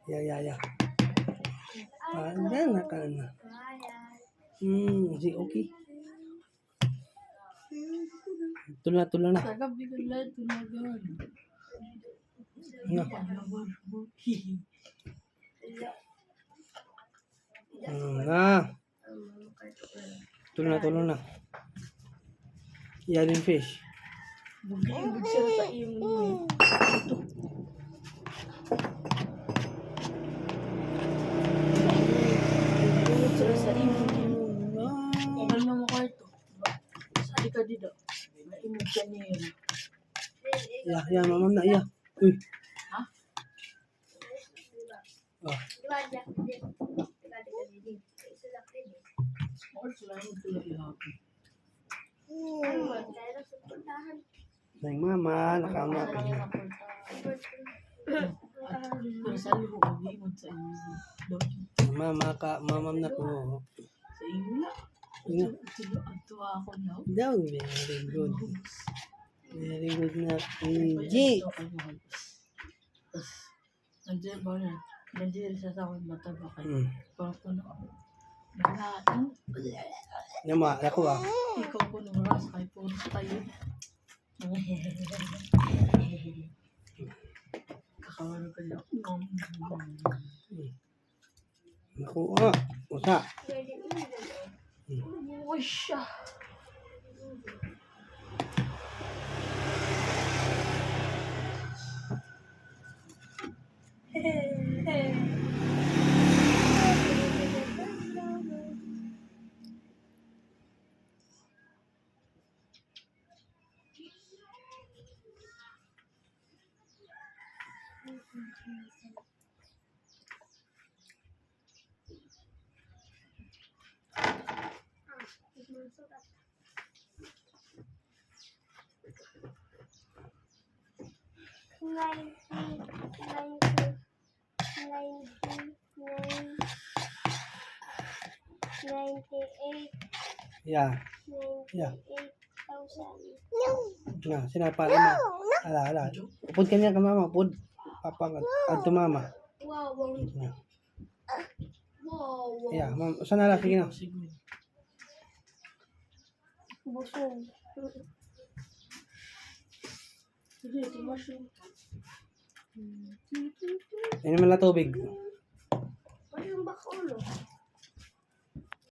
Ya. Yan na ka na. Si okay. Tula na. Kagabi ko lang tumagal. Ano? Na. Tula na. Yan yung fish. Bugay siya sa imo. Siya sa imo. Mahal mo kwarto. Sali ka dito. Imo siya niya. Ya, mamam na, ya. Uy. Ha? Oh. Mahal sila yung tulad ihapon. Sayang mama, nakama ka. Pero sali ko mag-iimod sa imo. Mamam na po. Sa imo na. Tuwa ako na. Daw, very good. Very good na. G. Nandiyan ba na? Nandiyan siya sa akin mata ba kayo? Parang ko na ako. Nalain. Nama, ako ah. Ikaw ko nung ras kayo puro tayo. Kakawala ka lang. Ako ah. Usa. Uy siya. Ya. Ya. Na, sinapa na. Ala. Upod ka niya ka mama, upod. Papa ka. Adto mama. Na. Ya, ma'am, usa na lang sige na. Busog. Sige, tumasyo. Ayun naman lang tubig. Ano yung bakulo?